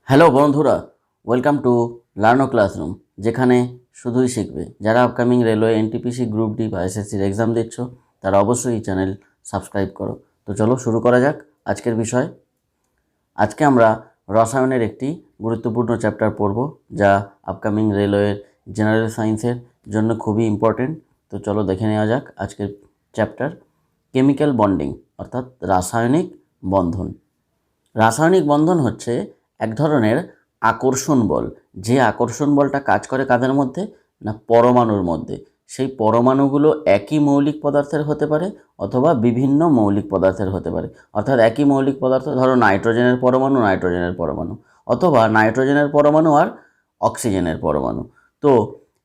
Hello বন্ধুরা, welcome to লার্নো classroom, যেখানে শুধুই শিখবে। যারা upcoming railway NTPC group D বা এসএসসির এক্সাম দিচ্ছ তারা অবশ্যই এই চ্যানেল সাবস্ক্রাইব করো। তো চলো শুরু করা যাক আজকের বিষয়। আজকে আমরা রসায়নের একটি গুরুত্বপূর্ণ চ্যাপ্টার পড়ব, যা আপকামিং রেলওয়ের জেনারেল সায়েন্সের জন্য খুবই ইম্পর্টেন্ট। তো চলো দেখে নেওয়া যাক আজকের চ্যাপ্টার, কেমিক্যাল বন্ডিং অর্থাৎ রাসায়নিক বন্ধন। রাসায়নিক বন্ধন হচ্ছে এক ধরনের আকর্ষণ বল, যে আকর্ষণ বলটা কাজ করে কাদের মধ্যে না, পরমাণুর মধ্যে। সেই পরমাণুগুলো একই মৌলিক পদার্থের হতে পারে অথবা বিভিন্ন মৌলিক পদার্থের হতে পারে। অর্থাৎ একই মৌলিক পদার্থ, ধরো নাইট্রোজেনের পরমাণু অথবা নাইট্রোজেনের পরমাণু আর অক্সিজেনের পরমাণু। তো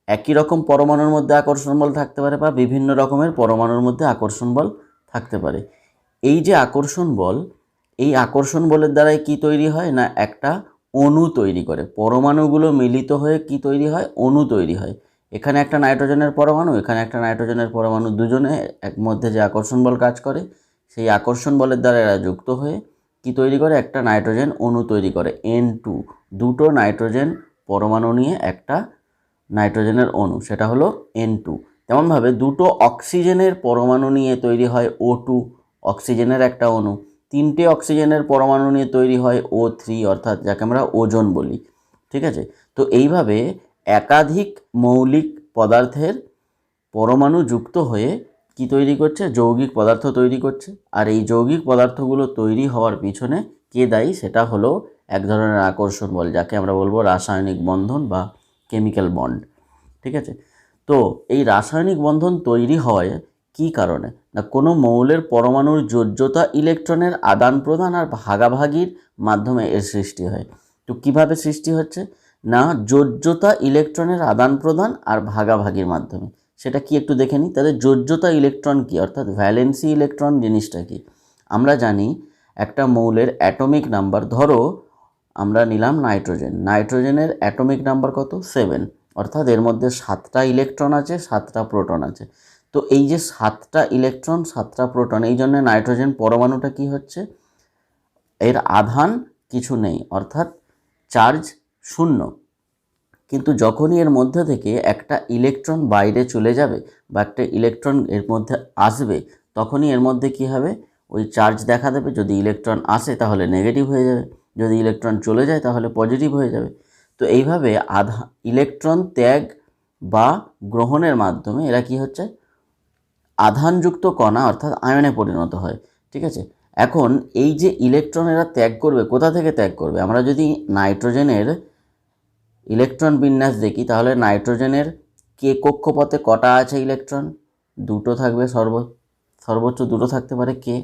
একই রকম পরমাণুর মধ্যে আকর্ষণ বল থাকতে পারে বা বিভিন্ন রকমের পরমাণুর মধ্যে আকর্ষণ বল থাকতে পারে। এই যে আকর্ষণ বল, এই আকর্ষণ বলের দ্বারাই কি তৈরি হয় না, একটা অণু তৈরি করে। পরমাণুগুলো মিলিত হয়ে কি তৈরি হয়, অণু তৈরি হয়। এখানে একটা নাইট্রোজেনের পরমাণু, এখানে একটা নাইট্রোজেনের পরমাণু, দুজনে এক মধ্যে যে আকর্ষণ বল কাজ করে, সেই আকর্ষণ বলের দ্বারা এরা যুক্ত হয়ে কি তৈরি করে, একটা নাইট্রোজেন অণু তৈরি করে N2। দুটো নাইট্রোজেন পরমাণু নিয়ে একটা নাইট্রোজেনের অণু, সেটা হলো N2। তেমনভাবে দুটো অক্সিজেনের পরমাণু নিয়ে তৈরি হয় O2, অক্সিজেনের একটা অণু। তিনটে অক্সিজেনের পরমাণু নিয়ে তৈরি হয় O3, অর্থাৎ যাকে আমরা ওজোন বলি। ঠিক আছে, তো এইভাবে একাধিক মৌলিক পদার্থের পরমাণু যুক্ত হয়ে কি তৈরি করছে, যৌগিক পদার্থ তৈরি করছে। আর এই যৌগিক পদার্থগুলো তৈরি হওয়ার পিছনে কে দায়ী, সেটা হলো এক ধরনের আকর্ষণ বল, যাকে আমরা বলবো রাসায়নিক বন্ধন বা কেমিক্যাল বন্ড। ঠিক আছে, তো এই রাসায়নিক বন্ধন তৈরি হয় কি কারণে না, কোনো মৌলের পরমাণুর যোজ্যতা ইলেকট্রনের আদান প্রদান আর ভাগাভাগির মাধ্যমে এর সৃষ্টি হয়। তো কিভাবে সৃষ্টি হচ্ছে না, যোজ্যতা ইলেকট্রনের আদান প্রদান আর ভাগাভাগির মাধ্যমে। সেটা কি একটু দেখে নিই। তাহলে যোজ্যতা ইলেকট্রন কি, অর্থাৎ ভ্যালেন্সি ইলেকট্রন জিনিসটা কি। আমরা জানি একটা মৌলের অ্যাটমিক নাম্বার, ধরো আমরা নিলাম নাইট্রোজেনের অ্যাটমিক নাম্বার কত, 7, অর্থাৎ এর মধ্যে 7টা ইলেকট্রন আছে, 7টা প্রোটন আছে। তো এই যে 7টা ইলেকট্রন 7টা প্রোটন, এই জন্য নাইট্রোজেন পরমাণুটা কি হচ্ছে, এর আধান কিছু নেই, অর্থাৎ চার্জ শূন্য। কিন্তু যখনই এর মধ্যে থেকে একটা ইলেকট্রন বাইরে চলে যাবে বা একটা ইলেকট্রন এর মধ্যে আসবে, তখনই এর মধ্যে কি হবে, ওই চার্জ দেখা দেবে। যদি ইলেকট্রন আসে তাহলে নেগেটিভ হয়ে যাবে, যদি ইলেকট্রন চলে যায় তাহলে পজিটিভ হয়ে যাবে। তো এইভাবে ইলেকট্রন ত্যাগ বা গ্রহণের মাধ্যমে এরা কি হচ্ছে, আধানযুক্ত কণা অর্থাৎ আয়নে পরিণত হয়। ঠিক আছে, এখন এই যে ইলেকট্রন এরা ত্যাগ করবে, কোথা থেকে ত্যাগ করবে, আমরা যদি নাইট্রোজেনের ইলেকট্রন বিন্যাস দেখি, তাহলে নাইট্রোজেনের কে কক্ষপথে কটা আছে ইলেকট্রন, দুটো থাকবে, সর্বোচ্চ দুটো থাকতে পারে কে।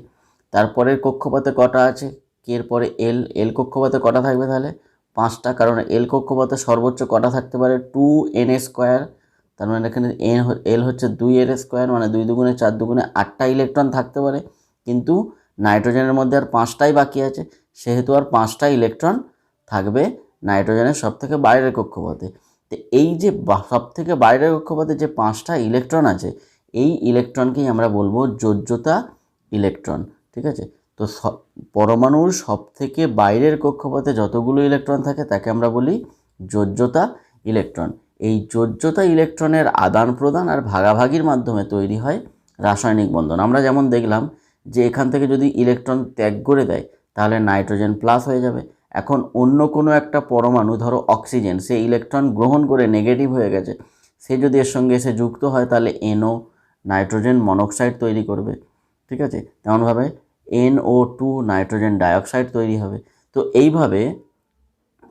তারপরের কক্ষপথে কটা আছে, কে এর পরে এল কক্ষপথে কটা থাকবে, তাহলে 5টা, কারণ এল কক্ষপথে সর্বোচ্চ কটা থাকতে পারে, 2n²। তার মানে এখানে এল হচ্ছে 2n², মানে 2 দুগুণে 4 দুগুণে 8টা ইলেকট্রন থাকতে পারে। কিন্তু নাইট্রোজেনের মধ্যে আর 5টাই বাকি আছে, সেহেতু আর 5টা ইলেকট্রন থাকবে নাইট্রোজেনের সব থেকে বাইরের কক্ষপথে। তো এই যে সব থেকে বাইরের কক্ষপথে যে 5টা ইলেকট্রন আছে, এই ইলেকট্রনকেই আমরা বলবো যোজ্যতা ইলেকট্রন। ঠিক আছে, তো পরমাণুর সব থেকে বাইরের কক্ষপথে যতগুলো ইলেকট্রন থাকে তাকে আমরা বলি যোজ্যতা ইলেকট্রন। এই যোজ্যতা ইলেকট্রনের আদান প্রদান আর ভাগাভাগির মাধ্যমে তৈরি হয় রাসায়নিক বন্ধন। আমরা যেমন দেখলাম যে এখান থেকে যদি ইলেকট্রন ত্যাগ করে দেয় তাহলে নাইট্রোজেন প্লাস হয়ে যাবে। এখন অন্য কোনো একটা পরমাণু, ধরো অক্সিজেন, সে ইলেকট্রন গ্রহণ করে নেগেটিভ হয়ে গেছে, সে যদি এর সঙ্গে এসে যুক্ত হয় তাহলে NO, নাইট্রোজেন মনোক্সাইড তৈরি করবে। ঠিক আছে, তেমনভাবে NO2, নাইট্রোজেন ডাইঅক্সাইড তৈরি হবে। তো এইভাবে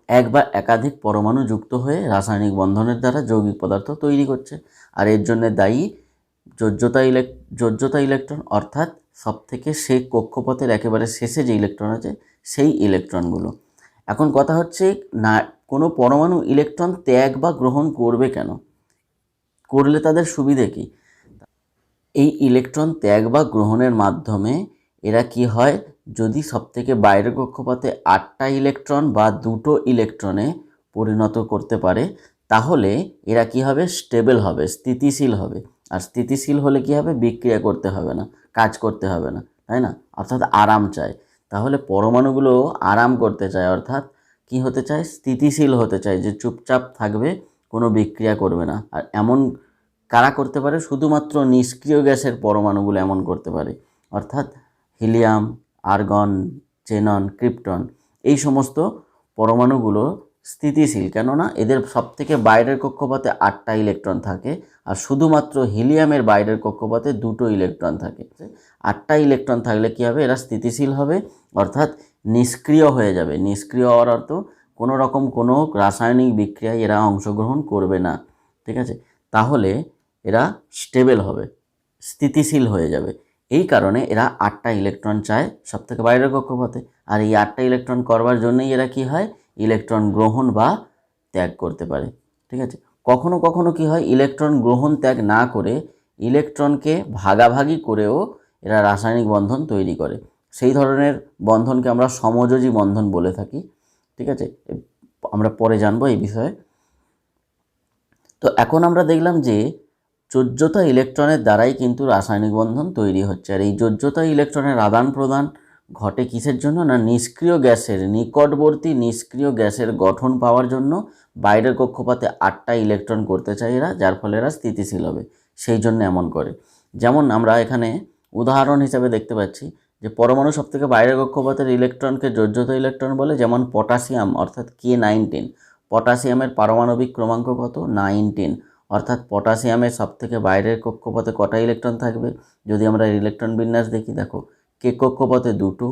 এক বা একাধিক পরমাণু যুক্ত হয়ে রাসায়নিক বন্ধনের দ্বারা যৌগিক পদার্থ তৈরি করছে। আর এর জন্য দায়ী যোজ্যতা ইলেকট্রন, অর্থাৎ সব থেকে সেই কক্ষপথের একেবারে শেষে যে ইলেকট্রন আছে সেই ইলেকট্রনগুলো। এখন কথা হচ্ছে, না কোনো পরমাণু ইলেকট্রন ত্যাগ বা গ্রহণ করবে কেন, করলে তাদের সুবিধে কী। এই ইলেকট্রন ত্যাগ বা গ্রহণের মাধ্যমে এরা কি হয়, যদি সবথেকে বাইরের কক্ষপথে 8টা ইলেকট্রন বা 2টো ইলেকট্রনে পরিণত করতে পারে, তাহলে এরা কি হবে, স্টেবল হবে, স্থিতিশীল হবে। আর স্থিতিশীল হলে কি হবে, বিক্রিয়া করতে হবে না, কাজ করতে হবে না, তাই না, অর্থাৎ আরাম চায়। তাহলে পরমাণুগুলো আরাম করতে চায়, অর্থাৎ কি হতে চায়, স্থিতিশীল হতে চায়, যে চুপচাপ থাকবে, কোনো বিক্রিয়া করবে না। আর এমন কারা করতে পারে, শুধুমাত্র নিষ্ক্রিয় গ্যাসের পরমাণুগুলো এমন করতে পারে, অর্থাৎ হিলিয়াম, আর্গন, জেনন, ক্রিপ্টন, এই সমস্ত পরমাণুগুলো স্থিতিশীল, কেননা এদের সবথেকে বাইরের কক্ষপথে 8টা ইলেকট্রন থাকে, আর শুধুমাত্র হিলিয়ামের বাইরের কক্ষপথে 2টো ইলেকট্রন থাকে। 8টা ইলেকট্রন থাকলে কী হবে, এরা স্থিতিশীল হবে, অর্থাৎ নিষ্ক্রিয় হয়ে যাবে। নিষ্ক্রিয় হওয়ার অর্থ কোনো রকম কোনো রাসায়নিক বিক্রিয়ায় এরা অংশগ্রহণ করবে না, ঠিক আছে। তাহলে এরা স্টেবল হবে, স্থিতিশীল হয়ে যাবে। এই কারণে এরা 8টা ইলেকট্রন চায় সবথেকে বাইরের কক্ষপথে। আর এই 8টা ইলেকট্রন করবার জন্যই এরা কি হয়, ইলেকট্রন গ্রহণ বা ত্যাগ করতে পারে, ঠিক আছে। কখনো কখনো কি হয়, ইলেকট্রন গ্রহণ ত্যাগ না করে ইলেকট্রনকে ভাগাভাগি করেও এরা রাসায়নিক বন্ধন তৈরি করে। সেই ধরনের বন্ধনকে আমরা সমযোজী বন্ধন বলে থাকি, ঠিক আছে। আমরা পরে জানবো এই বিষয়ে। তো এখন আমরা দেখলাম যে যোজ্যতা ইলেকট্রনের দ্বারাই কিন্তু রাসায়নিক বন্ধন তৈরি হচ্ছে। আর এই যোজ্যতা ইলেকট্রনের আদান প্রদান ঘটে কিসের জন্য, না নিষ্ক্রিয় গ্যাসের, নিকটবর্তী নিষ্ক্রিয় গ্যাসের গঠন পাওয়ার জন্য বাইরের কক্ষপথে 8টা ইলেকট্রন করতে চায় এরা, যার ফলে এরা স্থিতিশীল হবে, সেই জন্য এমন করে। যেমন আমরা এখানে উদাহরণ হিসেবে দেখতে পাচ্ছি যে পরমাণু সবথেকে বাইরের কক্ষপথের ইলেকট্রনকে যোজ্যতা ইলেকট্রন বলে। যেমন পটাশিয়াম অর্থাৎ K19, পটাশিয়ামের পারমাণবিক ক্রমাঙ্ক কত, 19, অর্থাৎ পটাশিয়ামের সবথেকে বাইরের কক্ষপথে কটা ইলেকট্রন থাকবে, যদি আমরা ইলেকট্রন বিন্যাস দেখি, দেখো কে কক্ষপথে 2টো,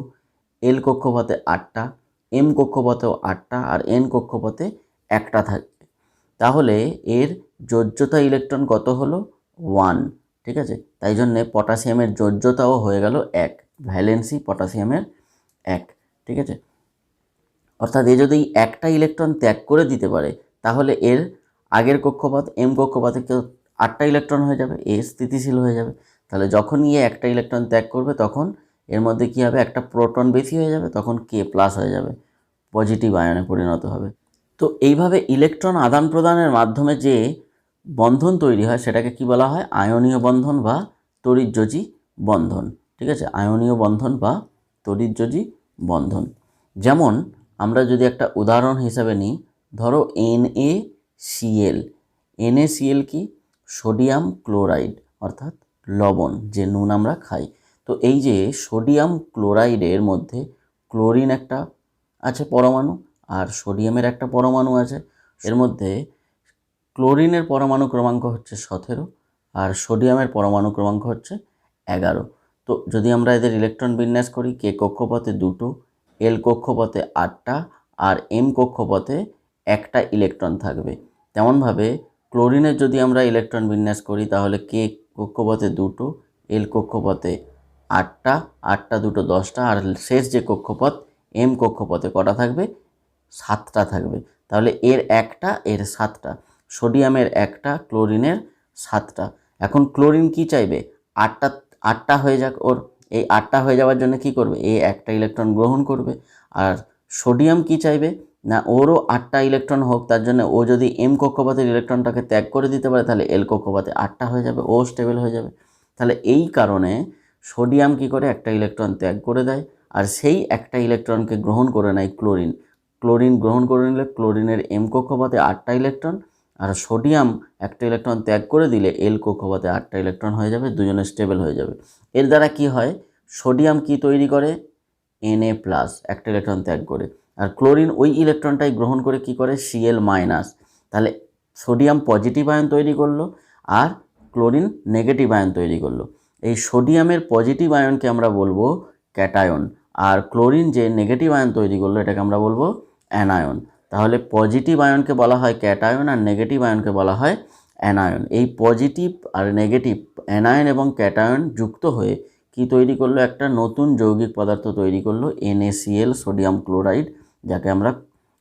এল কক্ষপথে 8টা, এম কক্ষপথেও 8টা, আর এন কক্ষপথে 1টা থাকবে। তাহলে এর যোজ্যতা ইলেকট্রন কত হলো, 1, ঠিক আছে। তাই জন্যে পটাশিয়ামের যোজ্যতাও হয়ে গেল 1, ভ্যালেন্সি পটাশিয়ামের 1, ঠিক আছে। অর্থাৎ এ যদি 1টা ইলেকট্রন ত্যাগ করে দিতে পারে, তাহলে এর আগের কক্ষপথ এম কক্ষপথে কেউ 8টা ইলেকট্রন হয়ে যাবে, এ স্থিতিশীল হয়ে যাবে। তাহলে যখনই এ 1টা ইলেকট্রন ত্যাগ করবে, তখন এর মধ্যে কী হবে, একটা প্রোটন বেশি হয়ে যাবে, তখন K+ হয়ে যাবে, পজিটিভ আয়নে পরিণত হবে। তো এইভাবে ইলেকট্রন আদান প্রদানের মাধ্যমে যে বন্ধন তৈরি হয় সেটাকে কি বলা হয়, আয়নীয় বন্ধন বা তড়িৎযোজী বন্ধন, ঠিক আছে। আয়নীয় বন্ধন বা তড়িৎযোজী বন্ধন। যেমন আমরা যদি একটা উদাহরণ হিসাবে নিই, ধরো NaCl। NaCl কি, সোডিয়াম ক্লোরাইড, অর্থাৎ লবণ, যে নুন আমরা খাই। তো এই যে সোডিয়াম ক্লোরাইডের মধ্যে ক্লোরিন একটা আছে পরমাণু, আর সোডিয়ামের একটা পরমাণু আছে। এর মধ্যে ক্লোরিনের পরমাণু ক্রমাঙ্ক হচ্ছে 17, আর সোডিয়ামের পরমাণু ক্রমাঙ্ক হচ্ছে 11। তো যদি আমরা এদের ইলেকট্রন বিন্যাস করি, কে কক্ষপথে 2টো, এল কক্ষপথে 8টা, আর এম কক্ষপথে 1টা ইলেকট্রন থাকবে। তেমনভাবে ক্লোরিনের যদি আমরা ইলেকট্রন বিন্যাস করি, তাহলে কে কক্ষপথে 2টো, এল কক্ষপথে 8টা, 8টা 2টো 10টা, আর শেষ যে কক্ষপথ এম কক্ষপথে কটা থাকবে, 7টা থাকবে। তাহলে এর 1টা, এর 7টা, সোডিয়ামের 1টা, ক্লোরিনের 7টা। এখন ক্লোরিন কি চাইবে, 8টা হয়ে যাক ওর। এই 8টা হয়ে যাওয়ার জন্য কি করবে, এ 1টা ইলেকট্রন গ্রহণ করবে। আর সোডিয়াম কি চাইবে, না ওরও 8টা ইলেকট্রন হোক, তার জন্য ও যদি এম কক্ষপথের ইলেকট্রনটাকে ত্যাগ করে দিতে পারে, তাহলে এল কক্ষপথে 8টা হয়ে যাবে, ও স্টেবল হয়ে যাবে। তাহলে এই কারণে সোডিয়াম কি করে, একটা ইলেকট্রন ত্যাগ করে দেয়, আর সেই একটা ইলেকট্রনকে গ্রহণ করে নেয় ক্লোরিন। ক্লোরিন গ্রহণ করে নিলে ক্লোরিনের এম কক্ষপথে 8টা ইলেকট্রন, আর সোডিয়াম একটা ইলেকট্রন ত্যাগ করে দিলে এল কক্ষপথে 8টা ইলেকট্রন হয়ে যাবে, দুজনে স্টেবল হয়ে যাবে। এর দ্বারা কি হয়, সোডিয়াম কি তৈরি করে, Na+, একটা ইলেকট্রন ত্যাগ করে, আর ক্লোরিন ওই ইলেকট্রনটাই গ্রহণ করে কি করে, Cl-। তাহলে সোডিয়াম পজিটিভ আয়ন তৈরি করলো, আর ক্লোরিন নেগেটিভ আয়ন তৈরি করলো। এই সোডিয়ামের পজিটিভ আয়নকে আমরা বলবো ক্যাটায়ন, আর ক্লোরিন যে নেগেটিভ আয়ন তৈরি করলো এটাকে আমরা বলবো অ্যানায়ন। তাহলে পজিটিভ আয়নকে বলা হয় ক্যাটায়ন, আর নেগেটিভ আয়নকে বলা হয় অ্যানায়ন। এই পজিটিভ আর নেগেটিভ অ্যানায়ন এবং ক্যাটায়ন যুক্ত হয়ে কি তৈরি করলো, একটা নতুন যৌগিক পদার্থ তৈরি করলো, NaCl, সোডিয়াম ক্লোরাইড, যাকে আমরা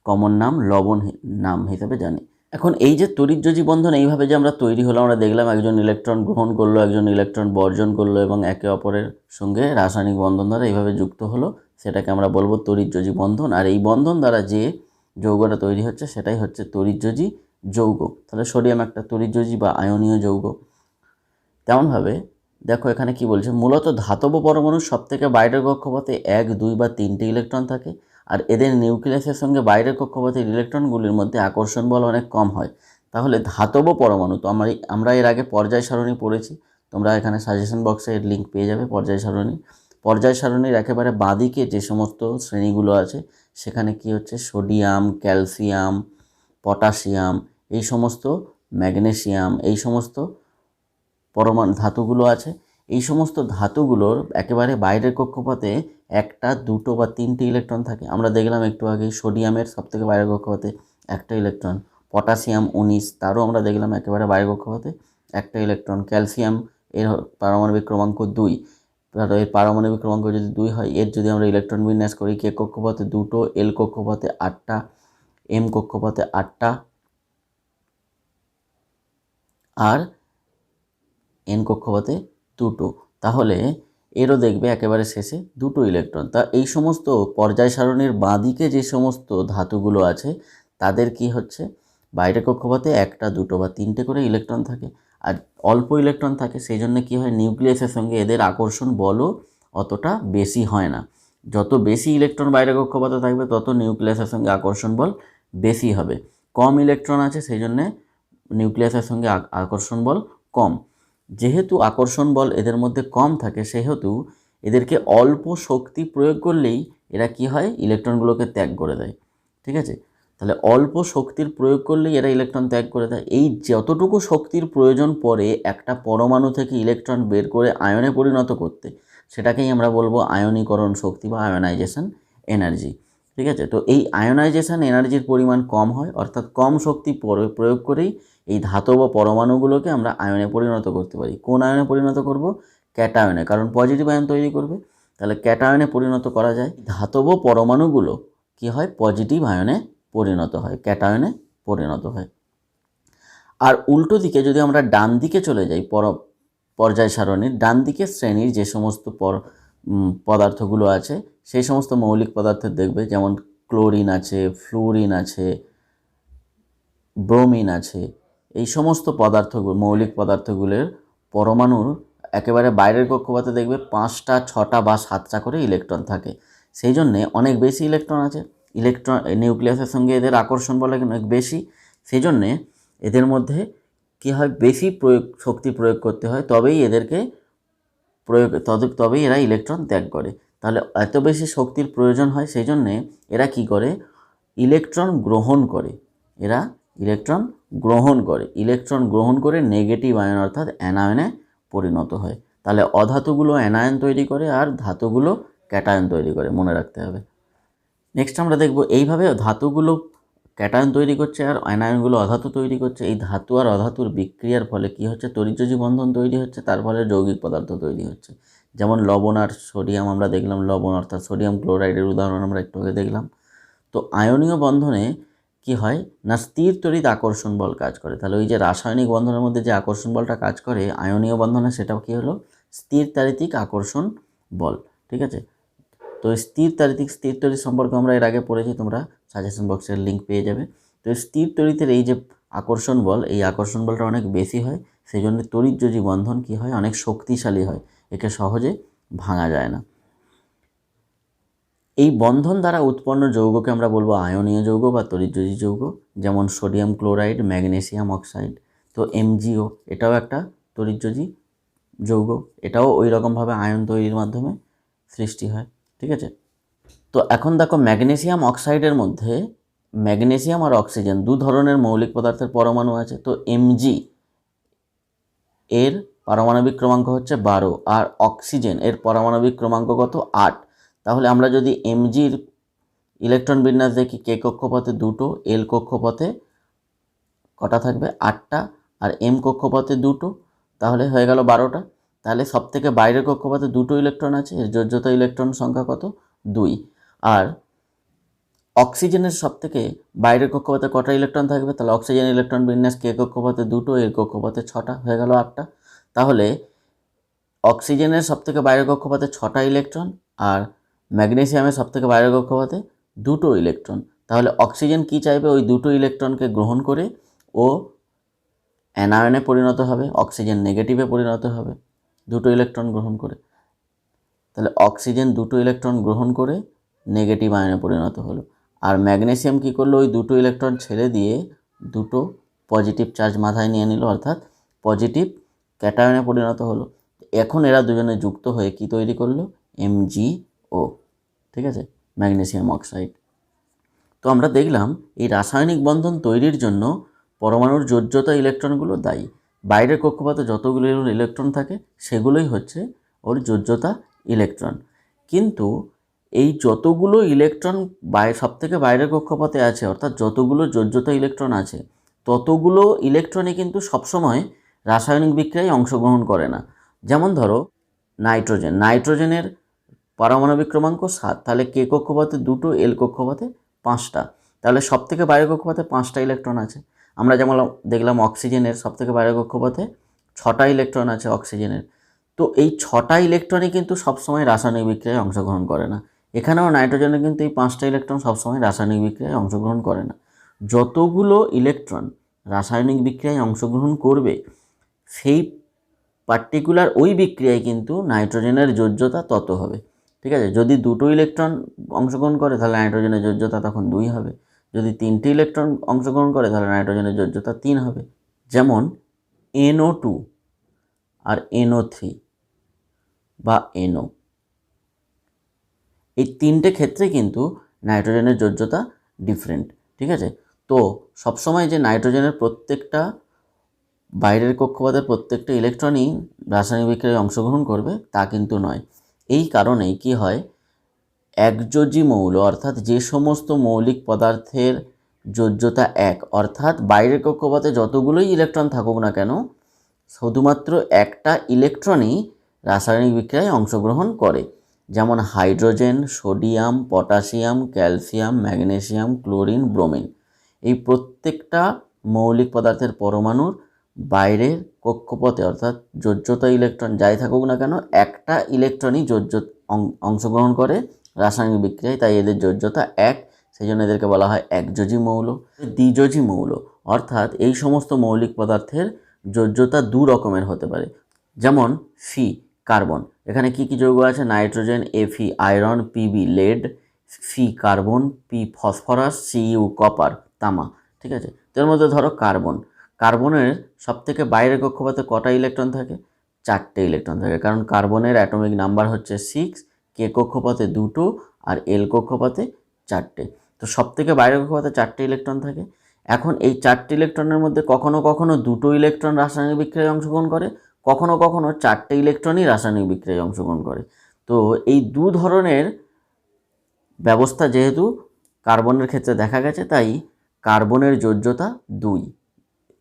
কমন নাম লবণ নাম হিসেবে জানি। এখন এই যে তড়িৎযোজী বন্ধন এইভাবে যে আমরা তৈরি হলো, আমরা দেখলাম একজন ইলেকট্রন গ্রহণ করলো, একজন ইলেকট্রন বর্জন করলো, এবং একে অপরের সঙ্গে রাসায়নিক বন্ধন দ্বারা এইভাবে যুক্ত হলো, সেটাকে আমরা বলবো তড়িৎযোজী বন্ধন। আর এই বন্ধন দ্বারা যে যৌগটা তৈরি হচ্ছে সেটাই হচ্ছে তড়িৎযোজী যৌগ। তাহলে সোডিয়াম একটা তড়িৎযোজী বা আয়নীয় যৌগ। তেমনভাবে দেখো এখানে কি বলছে, মূলত ধাতব পরমাণুর সবথেকে বাইরের কক্ষপথে 1, 2 বা 3টে ইলেকট্রন থাকে, আর এদের নিউক্লিয়াসের সঙ্গে বাইরের কক্ষপথের ইলেকট্রনগুলির মধ্যে আকর্ষণ বল অনেক কম হয়। তাহলে ধাতব পরমাণু, তো আমরা এর আগে পর্যায় সারণী পড়েছি, তোমরা এখানে সাজেশন বক্সে এর লিঙ্ক পেয়ে যাবে পর্যায় সারণীর একেবারে বাঁদিকে যে সমস্ত শ্রেণীগুলো আছে সেখানে কি হচ্ছে সোডিয়াম, ক্যালসিয়াম, পটাশিয়াম, এই সমস্ত ম্যাগনেসিয়াম, এই সমস্ত পরমাণু ধাতুগুলো আছে। এই সমস্ত ধাতুগুলোর একেবারে বাইরের কক্ষপথে একটা, দুটো বা তিনটে ইলেকট্রন থাকে। আমরা দেখলাম একটু আগেই সোডিয়ামের সবথেকে বাইরের কক্ষপথে একটা ইলেকট্রন, পটাশিয়াম 19, তারও আমরা দেখলাম একেবারে বাইরের কক্ষপথে একটা ইলেকট্রন। ক্যালসিয়াম এর পারমাণবিক ক্রমাঙ্ক 2, এর পারমাণবিক ক্রমাঙ্ক যদি 2 হয়, এর যদি আমরা ইলেকট্রন বিন্যাস করি কে কক্ষপথে 2টো, এল কক্ষপথে 8টা, এম কক্ষপথে 8টা, আর এন কক্ষপথে 2টো, তাহলে এরও দেখবে একেবারে শেষে 2টো ইলেকট্রন। তা এই সমস্ত পর্যায় সারণীর বাঁদিকে যে সমস্ত ধাতুগুলো আছে তাদের কি হচ্ছে বাইরের কক্ষপথে একটা, দুটো বা তিনটে করে ইলেকট্রন থাকে। আর অল্প ইলেকট্রন থাকে, সেই জন্য কী হয়, নিউক্লিয়াসের সঙ্গে এদের আকর্ষণ বলও অতটা বেশি হয় না। যত বেশি ইলেকট্রন বাইরের কক্ষপথে থাকবে তত নিউক্লিয়াসের সঙ্গে আকর্ষণ বল বেশি হবে। কম ইলেকট্রন আছে সেই জন্যে নিউক্লিয়াসের সঙ্গে আকর্ষণ বল কম। যেহেতু আকর্ষণ বল এদের মধ্যে কম থাকে সেহেতু এদেরকে অল্প শক্তি প্রয়োগ করলেই এরা কি হয়, ইলেকট্রনগুলোকে ত্যাগ করে দেয়। ঠিক আছে, তাহলে অল্প শক্তির প্রয়োগ করলেই এরা ইলেকট্রন ত্যাগ করে দেয়। এই যতটুকু শক্তির প্রয়োজন পড়ে একটা পরমাণু থেকে ইলেকট্রন বের করে আয়নে পরিণত করতে, সেটাকেই আমরা বলবো আয়নীকরণ শক্তি বা আয়নাইজেশন এনার্জি। ঠিক আছে, তো এই আয়নাইজেশন এনার্জির পরিমাণ কম হয়, অর্থাৎ কম শক্তি প্রয়োগ করেই এই ধাতব পরমাণুগুলোকে আমরা আয়নে পরিণত করতে পারি। কোন আয়নে পরিণত করব? ক্যাটায়নে, কারণ পজিটিভ আয়ন তৈরি করবে, তাহলে ক্যাটায়নে পরিণত করা যায়। ধাতব পরমাণুগুলো কি হয়, পজিটিভ আয়নে পরিণত হয়, ক্যাটায়নে পরিণত হয়। আর উল্টো দিকে যদি আমরা ডান দিকে চলে যাই, পর্যায় সারণীর ডান দিকের শ্রেণীর যে সমস্ত পদার্থগুলো আছে সেই সমস্ত মৌলিক পদার্থের দেখবে, যেমন ক্লোরিন আছে, ফ্লুরিন আছে, ব্রোমিন আছে, এই সমস্ত পদার্থগুলো, মৌলিক পদার্থগুলোর পরমাণুর একেবারে বাইরের কক্ষপথে দেখবে 5টা, 6টা বা 7টা করে ইলেকট্রন থাকে। সেই জন্যে অনেক বেশি ইলেকট্রন আছে, নিউক্লিয়াসের সঙ্গে এদের আকর্ষণ বল অনেক বেশি। সেই জন্যে এদের মধ্যে কী হয়, বেশি শক্তি প্রয়োগ করতে হয়, তবেই এদেরকে তবেই এরা ইলেকট্রন ত্যাগ করে। তাহলে এত বেশি শক্তির প্রয়োজন হয়, সেই জন্যে এরা কি করে, ইলেকট্রন গ্রহণ করে। ইলেকট্রন গ্রহণ করে নেগেটিভ আয়ন অর্থাৎ অ্যানায়নে পরিণত হয়। তাহলে অধাতুগুলো অ্যানায়ন তৈরি করে আর ধাতুগুলো ক্যাটায়ন তৈরি করে, মনে রাখতে হবে। নেক্সট আমরা দেখব এইভাবে ধাতুগুলো ক্যাটায়ন তৈরি করছে আর অ্যানায়নগুলো অধাতু তৈরি করছে। এই ধাতু আর অধাতুর বিক্রিয়ার ফলে কি হচ্ছে, তড়িৎযোজী বন্ধন তৈরি হচ্ছে, তার ফলে যৌগিক পদার্থ তৈরি হচ্ছে। যেমন লবণ আর সোডিয়াম আমরা দেখলাম, লবণ অর্থাৎ সোডিয়াম ক্লোরাইডের উদাহরণ আমরা একটু আগে দেখলাম। তো আয়নীয় বন্ধনে কি হয় না, স্থির তড়িৎ আকর্ষণ বল কাজ করে। তাহলে ওই যে রাসায়নিক বন্ধনের মধ্যে যে আকর্ষণ বলটা কাজ করে আয়নীয় বন্ধনে, সেটাও কি হলো, স্থির তাড়িতিক আকর্ষণ বল। ঠিক আছে, তো স্থির তড়িৎ সম্পর্কে আমরা এর আগে পড়েছি, তোমরা সাজেশন বক্সের লিঙ্ক পেয়ে যাবে। তো স্থির তড়িতের এই যে আকর্ষণ বল, এই আকর্ষণ বলটা অনেক বেশি হয়, সেই জন্য তড়িৎযোজী বন্ধন কি হয়, অনেক শক্তিশালী হয়, একে সহজে ভাঙা যায় না। এই বন্ধন দ্বারা উৎপন্ন যৌগকে আমরা বলবো আয়নীয় যৌগ বা তড়িৎযোজী যৌগ, যেমন সোডিয়াম ক্লোরাইড, ম্যাগনেসিয়াম অক্সাইড। তো MgO এটাও একটা তড়িৎযোজী যৌগ, এটাও ওই রকমভাবে আয়ন তৈরির মাধ্যমে সৃষ্টি হয়। ঠিক আছে, তো এখন দেখো ম্যাগনেসিয়াম অক্সাইডের মধ্যে ম্যাগনেসিয়াম আর অক্সিজেন দু ধরনের মৌলিক পদার্থের পরমাণু আছে। তো Mg এর পারমাণবিক ক্রমাঙ্ক হচ্ছে 12 আর অক্সিজেন এর পারমাণবিক ক্রমাঙ্ক কত, 8। তাহলে আমরা যদি Mgর ইলেকট্রন বিন্যাস দেখি, কে কক্ষপথে 2টো, এল কক্ষপথে কটা থাকবে, 8টা, আর এম কক্ষপথে 2টো, তাহলে হয়ে গেল 12টা। তাহলে সব থেকে বাইরের কক্ষপথে 2টো ইলেকট্রন আছে, এর যোজ্যতা ইলেকট্রন সংখ্যা কত, 2। আর অক্সিজেনের সব থেকে বাইরের কক্ষপথে কটা ইলেকট্রন থাকবে, তাহলে অক্সিজেন ইলেকট্রন বিন্যাস কে কক্ষপথে 2টো, এর কক্ষপথে 6টা, হয়ে গেল 8টা। তাহলে অক্সিজেনের সব থেকে বাইরের কক্ষপথে 6টা ইলেকট্রন আর ম্যাগনেসিয়ামের সব থেকে বাইরের কক্ষপথে 2টো ইলেকট্রন। তাহলে অক্সিজেন কি চাইবে, ওই 2টো ইলেকট্রনকে গ্রহণ করে ও অ্যানায়নে পরিণত হবে, অক্সিজেন নেগেটিভে পরিণত হবে 2টো ইলেকট্রন গ্রহণ করে। তাহলে অক্সিজেন 2টো ইলেকট্রন গ্রহণ করে নেগেটিভ আয়নে পরিণত হলো। আর ম্যাগনেসিয়াম কী করলো, ওই দুটো ইলেকট্রন ছেড়ে দিয়ে দুটো পজিটিভ চার্জ মাথায় নিয়ে নিল, অর্থাৎ পজিটিভ ক্যাটায়নে পরিণত হলো। এখন এরা দুজনে যুক্ত হয়ে কি তৈরি করলো, MgO, ঠিক আছে, ম্যাগনেসিয়াম অক্সাইড। তো আমরা দেখলাম এই রাসায়নিক বন্ধন তৈরির জন্য পরমাণুর যোজ্যতা ইলেকট্রনগুলো দায়ী। বাইরের কক্ষপথে যতগুলো ইলেকট্রন থাকে সেগুলোই হচ্ছে ওর যোজ্যতা ইলেকট্রন। কিন্তু এই যতগুলো ইলেকট্রন সবথেকে বাইরের কক্ষপথে আছে, অর্থাৎ যতগুলো যোজ্যতা ইলেকট্রন আছে, ততগুলো ইলেকট্রনই কিন্তু সবসময় রাসায়নিক বিক্রিয়ায় অংশগ্রহণ করে না। যেমন ধরো নাইট্রোজেনের পারমাণবিক ক্রমাঙ্ক 7, তাহলে কে কক্ষপথে 2, এল কক্ষপথে 5টা, তাহলে সবথেকে বাইরের কক্ষপথে 5টা ইলেকট্রন আছে। আমরা যেমন দেখলাম অক্সিজেনের সবথেকে বাইরের কক্ষপথে 6টা ইলেকট্রন আছে অক্সিজেনের। তো এই 6টা ইলেকট্রনই কিন্তু সবসময় রাসায়নিক বিক্রিয়ায় অংশগ্রহণ করে না। এখানেও নাইট্রোজেনের কিন্তু এই 5টা ইলেকট্রন সবসময় রাসায়নিক বিক্রিয়ায় অংশগ্রহণ করে না। যতগুলো ইলেকট্রন রাসায়নিক বিক্রিয়ায় অংশগ্রহণ করবে, সেই পার্টিকুলার ওই বিক্রিয়ায় কিন্তু নাইট্রোজেনের যোজ্যতা তত হবে, ঠিক আছে। যদি 2টো ইলেকট্রন অংশগ্রহণ করে তাহলে নাইট্রোজেনের যোজ্যতা তখন 2 হবে। যদি 3টে ইলেকট্রন অংশগ্রহণ করে তাহলে নাইট্রোজেনের যোজ্যতা 3 হবে। যেমন NO2 আর NO3 বা NO, এই 3টে ক্ষেত্রে কিন্তু নাইট্রোজেনের যোজ্যতা ডিফারেন্ট, ঠিক আছে। তো সবসময় যে নাইট্রোজেনের প্রত্যেকটা বাইরের কক্ষপথের প্রত্যেকটা ইলেকট্রনই রাসায়নিক বিক্রিয়ায় অংশগ্রহণ করবে তা কিন্তু নয়। এই কারণেই কি হয়, একযোজী মৌল অর্থাৎ যে সমস্ত মৌলিক পদার্থের যোজ্যতা 1, অর্থাৎ বাইরের কক্ষপথে যতগুলোই ইলেকট্রন থাকুক না কেন, শুধুমাত্র একটা ইলেকট্রনই রাসায়নিক বিক্রিয়ায় অংশগ্রহণ করে। যেমন hydrogen, sodium, potassium, calcium, magnesium, chlorine, bromine, এই প্রত্যেকটা মৌলিক পদার্থের পরমাণুর বাইরের কক্ষপথে অর্থাৎ যোজ্যতা ইলেকট্রন যাই থাকুক না কেন, একটা ইলেকট্রনই অংশগ্রহণ করে রাসায়নিক বিক্রিয়ায়, তাই এদের যোজ্যতা 1, সেই জন্য এদেরকে বলা হয় একযোজী মৌল। দ্বিযোজী মৌল অর্থাৎ এই সমস্ত মৌলিক পদার্থের যোজ্যতা 2 রকমের হতে পারে। যেমন ফি, কার্বন, এখানে কি কি যৌগ আছে, nitrogen, Fe iron, Pb lead, ফি carbon, P phosphorus, Cu copper, তামা, ঠিক আছে। তার মধ্যে ধরো কার্বনের সবথেকে বাইরের কক্ষপথে কটা ইলেকট্রন থাকে, 4টে ইলেকট্রন থাকে, কারণ কার্বনের অ্যাটমিক নাম্বার হচ্ছে 6, কে কক্ষপথে 2টো আর এল কক্ষপথে 4টে। তো সবথেকে বাইরের কক্ষপথে 4টে ইলেকট্রন থাকে। এখন এই 4টে ইলেকট্রনের মধ্যে কখনো কখনো 2টো ইলেকট্রন রাসায়নিক বিক্রিয়ায় অংশগ্রহণ করে, কখনো কখনো 4টে ইলেকট্রনই রাসায়নিক বিক্রিয়ায় অংশগ্রহণ করে। তো এই 2 ধরনের ব্যবস্থা যেহেতু কার্বনের ক্ষেত্রে দেখা গেছে, তাই কার্বনের যোজ্যতা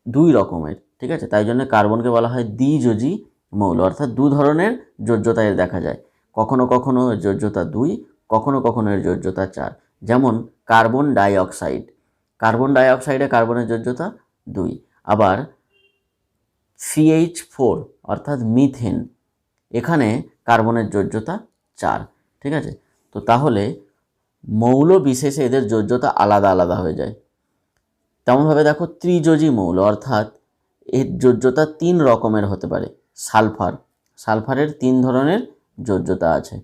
2 রকমের, ঠিক আছে। তাই জন্য কার্বনকে বলা হয় দ্বিযোজী মৌল, অর্থাৎ 2 ধরনের যোজ্যতা এর দেখা যায়। কখনো কখনো এর যোজ্যতা 2, কখনো কখনো এর যোজ্যতা 4। যেমন কার্বন ডাইঅক্সাইডে কার্বনের যোজ্যতা 2। আবার CH4 অর্থাৎ মিথেন, এখানে কার্বনের যোজ্যতা 4, ঠিক আছে। তো তাহলে মৌল বিশেষে এদের যোজ্যতা আলাদা আলাদা হয়ে যায়। তেমনভাবে দেখো ত্রিযোজী মৌল অর্থাৎ এর যোজ্যতা 3 রকমের হতে পারে। সালফারের 3 ধরনের যোজ্যতা আছে।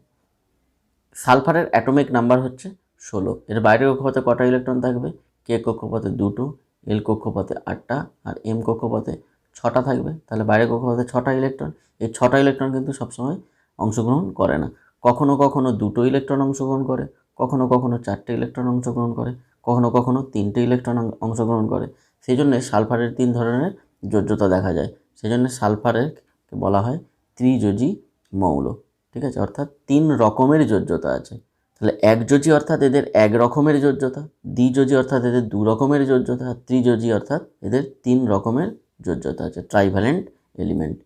সালফারের অ্যাটমিক নাম্বার হচ্ছে 16। এর বাইরের কক্ষপথে কটা ইলেকট্রন থাকবে, কে কক্ষপথে 2টো, এল কক্ষপথে 8টা আর এম কক্ষপথে 6টা থাকবে। তাহলে বাইরের কক্ষপথে 6টা ইলেকট্রন। এই 6টা ইলেকট্রন কিন্তু সবসময় অংশগ্রহণ করে না। কখনো কখনো 2টো ইলেকট্রন অংশগ্রহণ করে, কখনো কখনো 4টে ইলেকট্রন অংশগ্রহণ করে, কখনো কখনো 3টে ইলেকট্রন অংশগ্রহণ করে। সেই জন্য সালফারের 3 ধরনের যোজ্যতা দেখা যায়। সেই জন্য সালফারের বলা হয় ত্রিযোজী মৌল, ঠিক আছে, অর্থাৎ 3 রকমের যোজ্যতা আছে। তাহলে একযোজী অর্থাৎ এদের 1 রকমের যোজ্যতা, দ্বিযোজী অর্থাৎ এদের 2 রকমের যোজ্যতা, ত্রিযোজী অর্থাৎ এদের 3 রকমের যোজ্যতা আছে, ট্রাইভ্যালেন্ট এলিমেন্ট,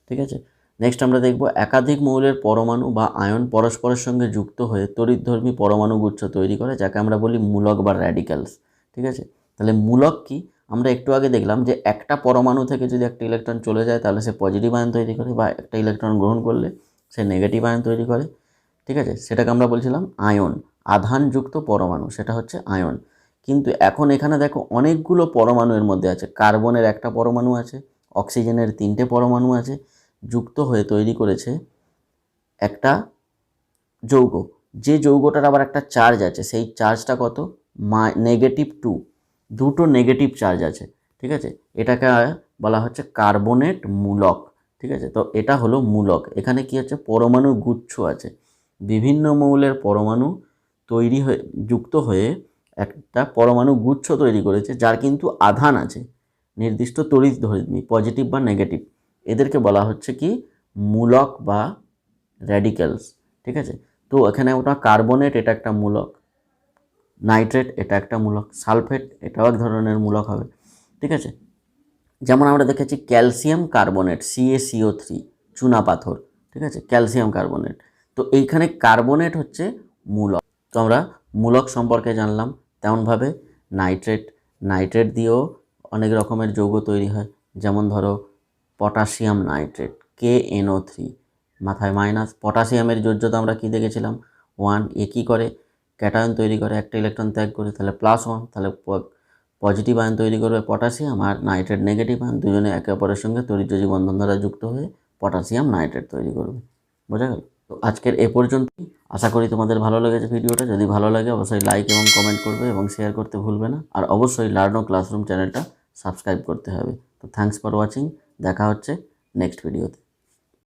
ঠিক আছে। নেক্সট আমরা দেখব একাধিক মৌলের পরমাণু বা আয়ন পরস্পরের সঙ্গে যুক্ত হয়ে তড়িৎধর্মী পরমাণু গুচ্ছ তৈরি করে, যাকে আমরা বলি মূলক বা র্যাডিক্যালস, ঠিক আছে। তাহলে মূলক কি, আমরা একটু আগে দেখলাম যে একটা পরমাণু থেকে যদি একটা ইলেকট্রন চলে যায় তাহলে সে পজিটিভ আয়ন তৈরি করে, বা একটা ইলেকট্রন গ্রহণ করলে সে নেগেটিভ আয়ন তৈরি করে, ঠিক আছে। সেটাকে আমরা বলছিলাম আয়ন, আধানযুক্ত পরমাণু, সেটা হচ্ছে আয়ন। কিন্তু এখন এখানে দেখো অনেকগুলো পরমাণু এর মধ্যে আছে। কার্বনের একটা পরমাণু আছে, অক্সিজেনের 3টে পরমাণু আছে, যুক্ত হয়ে তৈরি করেছে একটা যৌগ, যে যৌগটার আবার একটা চার্জ আছে সেই চার্জটা কত, -2, দুটো নেগেটিভ চার্জ আছে, ঠিক আছে। এটাকে বলা হচ্ছে কার্বনেট মূলক, ঠিক আছে। তো এটা হলো মূলক। এখানে কি হচ্ছে, পরমাণু গুচ্ছ আছে, বিভিন্ন মৌলের পরমাণু তৈরি হয়ে যুক্ত হয়ে একটা পরমাণু গুচ্ছ তৈরি করেছে, যার কিন্তু আধান আছে, নির্দিষ্ট তড়িৎধর্মী, পজিটিভ বা নেগেটিভ। এদেরকে বলা হচ্ছে কি, মূলক বা র্যাডিক্যালস, ঠিক আছে। তো এখানে ওটা কার্বনেট, এটা একটা মূলক, নাইট্রেট এটা একটা মূলক, সালফেট এটাও এক ধরনের মূলক হবে, ঠিক আছে। যেমন আমরা দেখেছি ক্যালসিয়াম কার্বনেট, CaCO3, চুনা পাথর, ঠিক আছে, ক্যালসিয়াম কার্বনেট। তো এইখানে কার্বনেট হচ্ছে মূলক। তো আমরা মূলক সম্পর্কে জানলাম। তেমনভাবে নাইট্রেট, নাইট্রেট দিয়েও অনেক রকমের যৌগ তৈরি হয়। যেমন ধরো পটাশিয়াম নাইট্রেট, KNO3, মাথায় মাইনাস। পটাশিয়ামের যোজ্যতা আমরা কী দেখেছিলাম, 1। এ কী করে, ক্যাটায়ন তৈরি করে, একটা ইলেকট্রন ত্যাগ করে, তাহলে +1, তাহলে পজিটিভ আয়ন তৈরি করবে পটাশিয়াম, আর নাইট্রেট নেগেটিভ আয়ন, দুজনে একে অপরের সঙ্গে তড়িৎযোজী বন্ধন দ্বারা যুক্ত হয়ে পটাশিয়াম নাইট্রেট তৈরি করবে। বোঝা গেল? তো আজকের এ পর্যন্তই। আশা করি তোমাদের ভালো লেগেছে ভিডিওটা। যদি ভালো লাগে অবশ্যই লাইক এবং কমেন্ট করবে এবং শেয়ার করতে ভুলবে না। আর অবশ্যই লার্নো ক্লাসরুম চ্যানেলটা সাবস্ক্রাইব করতে হবে। তো থ্যাঙ্কস ফর ওয়াচিং। দেখা হচ্ছে নেক্সট ভিডিওতে।